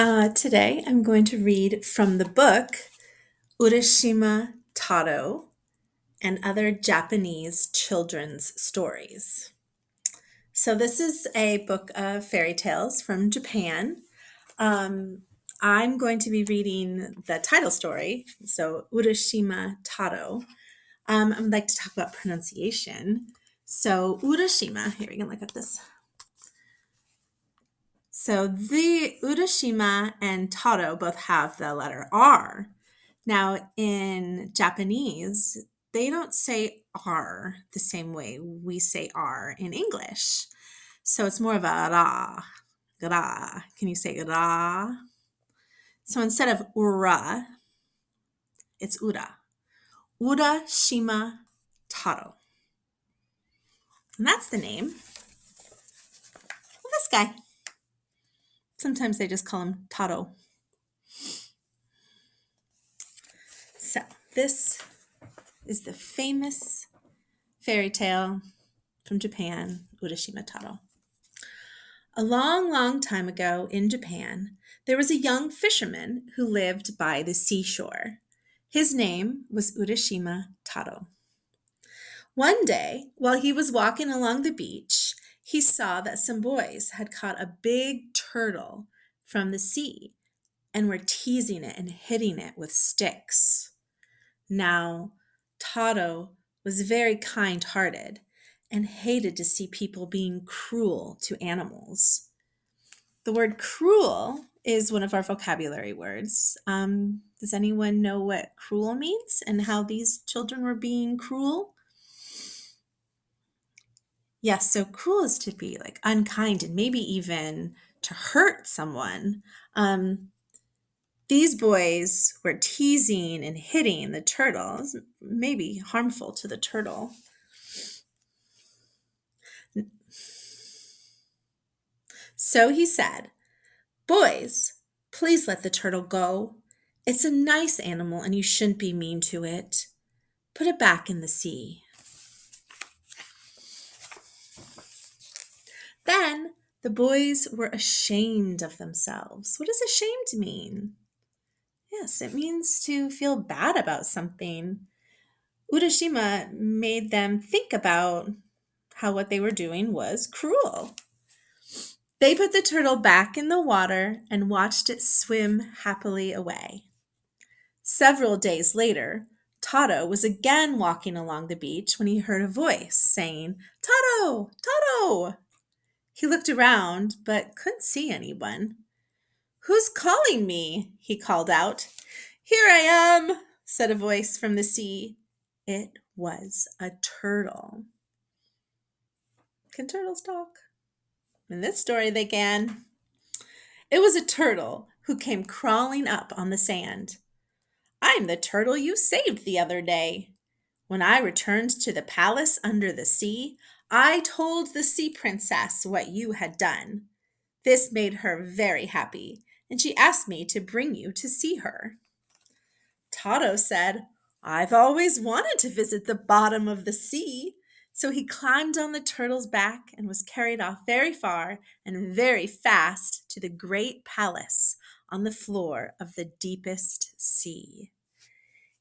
Today I'm going to read from the book Urashima Taro and Other Japanese Children's Stories. So, this is a book of fairy tales from Japan. Um, I'm going to be reading the title story, so Urashima Taro. I would like to talk about pronunciation. So, Urashima, here we can look at this. So, the Urashima and Taro both have the letter R. Now, in Japanese, they don't say R the same way we say R in English. So it's more of a ra, ra. Can you say ra? So instead of ura, it's ura. Urashima Taro. And that's the name of this guy. Sometimes they just call him Taro. So this is the famous fairy tale from Japan, Urashima Taro. A long, long time ago in Japan, there was a young fisherman who lived by the seashore. His name was Urashima Taro. One day, while he was walking along the beach, he saw that some boys had caught a big turtle from the sea and were teasing it and hitting it with sticks. Now, Taro was very kind-hearted and hated to see people being cruel to animals. The word cruel is one of our vocabulary words. Does anyone know what cruel means and how these children were being cruel? Yes, so cruel is to be like unkind and maybe even to hurt someone. These boys were teasing and hitting the turtle, maybe harmful to the turtle. So he said, "Boys, please let the turtle go. It's a nice animal and you shouldn't be mean to it. Put it back in the sea." Then the boys were ashamed of themselves. What does ashamed mean? Yes, it means to feel bad about something. Urashima made them think about how what they were doing was cruel. They put the turtle back in the water and watched it swim happily away. Several days later, Taro was again walking along the beach when he heard a voice saying, "Taro! Taro!" He looked around but couldn't see anyone. "Who's calling me?" he called out. "Here I am," said a voice from the sea. It was a turtle. Can turtles talk? In this story, they can. It was a turtle who came crawling up on the sand. "I'm the turtle you saved the other day. When I returned to the palace under the sea, I told the sea princess what you had done. This made her very happy, and she asked me to bring you to see her." Taro said, "I've always wanted to visit the bottom of the sea." So he climbed on the turtle's back and was carried off very far and very fast to the great palace on the floor of the deepest sea.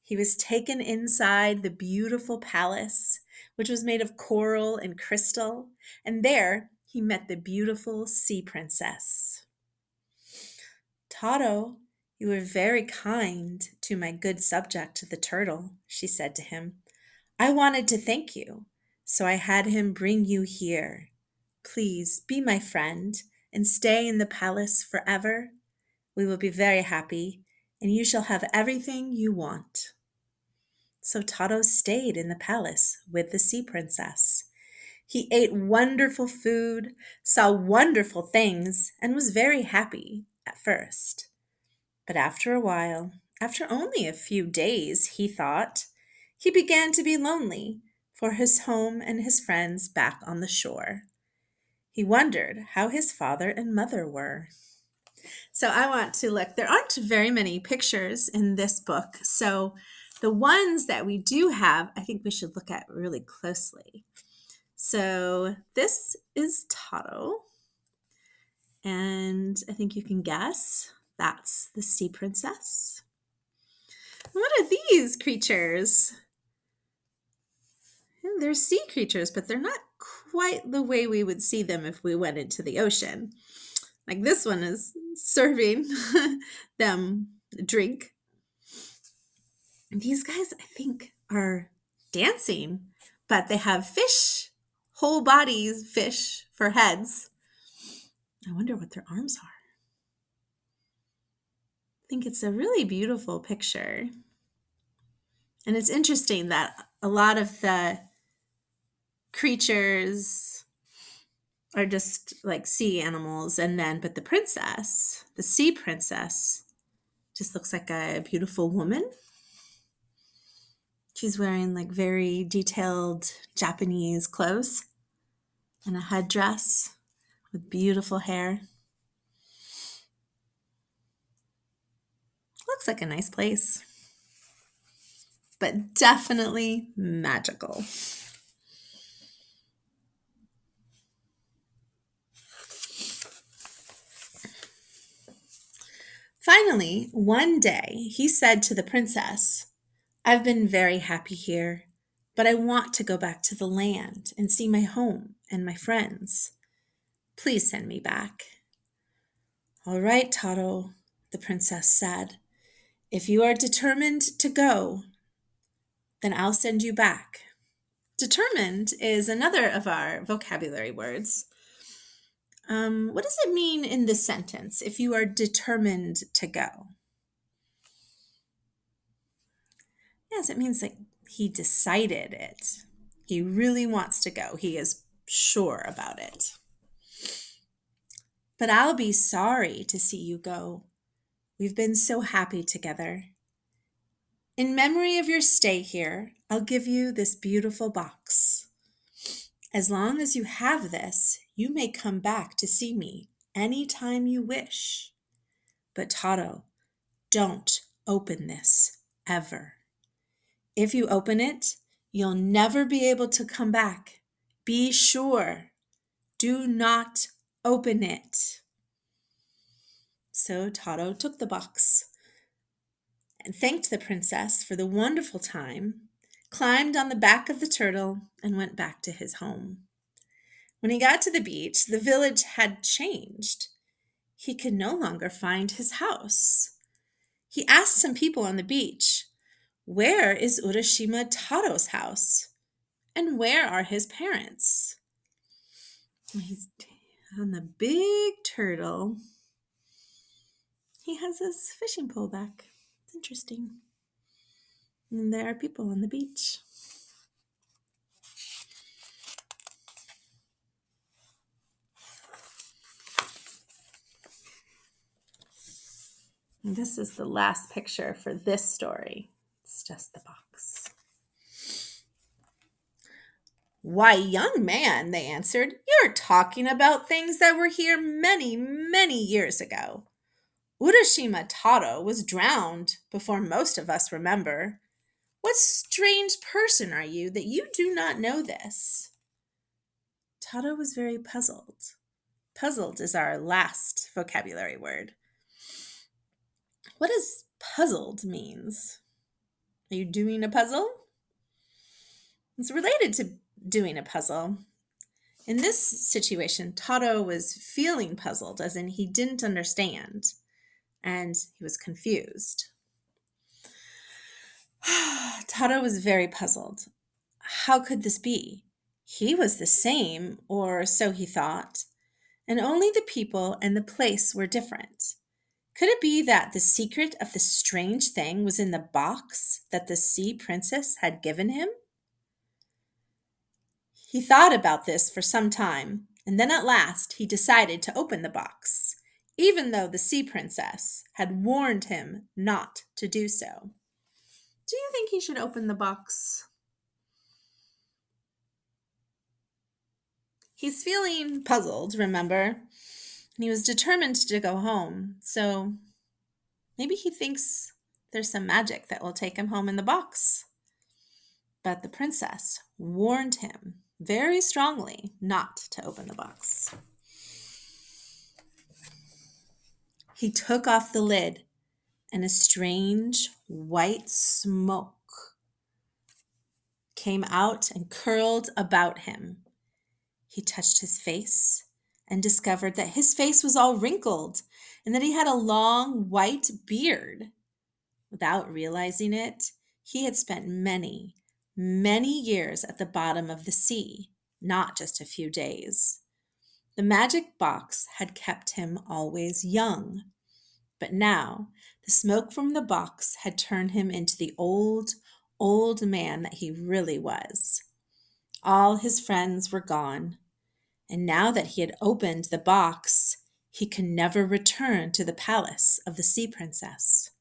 He was taken inside the beautiful palace, which was made of coral and crystal, and there he met the beautiful sea princess. "Taro, you were very kind to my good subject, the turtle," she said to him. "I wanted to thank you, so I had him bring you here. Please be my friend and stay in the palace forever. We will be very happy, and you shall have everything you want." So Taro stayed in the palace with the sea princess. He ate wonderful food, saw wonderful things, and was very happy at first. But after a while, after only a few days, he thought, he began to be lonely for his home and his friends back on the shore. He wondered how his father and mother were. So I want to look, there aren't very many pictures in this book. So the ones that we do have, I think we should look at really closely. So this is Taro. And I think you can guess That's the sea princess. What are these creatures? They're sea creatures, but they're not quite the way we would see them if we went into the ocean. Like this one is serving them a drink. And these guys, I think, are dancing, but they have fish, whole bodies fish for heads. I wonder what their arms are. I think it's a really beautiful picture. And it's interesting that a lot of the creatures are just like sea animals, but the princess, the sea princess, just looks like a beautiful woman. She's wearing like very detailed Japanese clothes and a headdress with beautiful hair. Looks like a nice place, but definitely magical. Finally, one day, he said to the princess, "I've been very happy here, but I want to go back to the land and see my home and my friends. Please send me back." "All right, Taro," the princess said. "If you are determined to go, then I'll send you back." Determined is another of our vocabulary words. What does it mean in this sentence, if you are determined to go? Yes, it means like he decided it. He really wants to go. He is sure about it. "But I'll be sorry to see you go. We've been so happy together. In memory of your stay here, I'll give you this beautiful box. As long as you have this, you may come back to see me anytime you wish. But Taro, don't open this ever. If you open it, you'll never be able to come back. Be sure. Do not open it." So Taro took the box and thanked the princess for the wonderful time, climbed on the back of the turtle, and went back to his home. When he got to the beach, the village had changed. He could no longer find his house. He asked some people on the beach, "Where is Urashima Taro's house? And where are his parents?" He's on the big turtle. He has his fishing pole back. It's interesting. And there are people on the beach. And this is the last picture for this story. It's just the box. "Why, young man," they answered, "you're talking about things that were here many, many years ago. Urashima Taro was drowned before most of us remember. What strange person are you that you do not know this?" Taro was very puzzled. Puzzled is our last vocabulary word. What does puzzled means? Are you doing a puzzle? It's related to doing a puzzle. In this situation, Taro was feeling puzzled, as in he didn't understand, and he was confused. Taro was very puzzled. How could this be? He was the same, or so he thought, and only the people and the place were different. Could it be that the secret of the strange thing was in the box that the sea princess had given him? He thought about this for some time, and then at last he decided to open the box, even though the sea princess had warned him not to do so. Do you think he should open the box? He's feeling puzzled, remember? And he was determined to go home, so maybe he thinks there's some magic that will take him home in the box. But the princess warned him very strongly not to open the box. He took off the lid, and a strange white smoke came out and curled about him. He touched his face and discovered that his face was all wrinkled and that he had a long white beard. Without realizing it, he had spent many, many years at the bottom of the sea, not just a few days. The magic box had kept him always young, but now the smoke from the box had turned him into the old, old man that he really was. All his friends were gone, and now that he had opened the box, he could never return to the palace of the sea princess.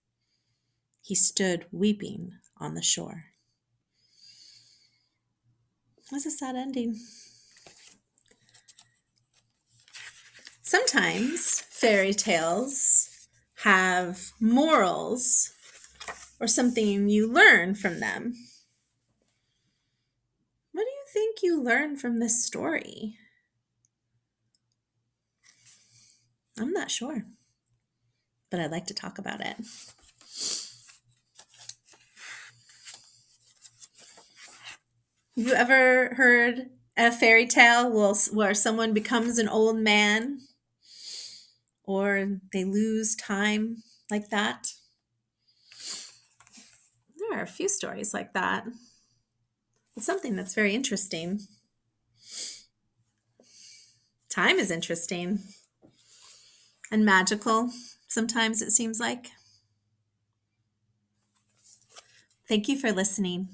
He stood weeping on the shore. It was a sad ending. Sometimes fairy tales have morals or something you learn from them. What do you think you learned from this story? I'm not sure, but I'd like to talk about it. You ever heard a fairy tale where someone becomes an old man or they lose time like that? There are a few stories like that. It's something that's very interesting. Time is interesting and magical, sometimes it seems like. Thank you for listening.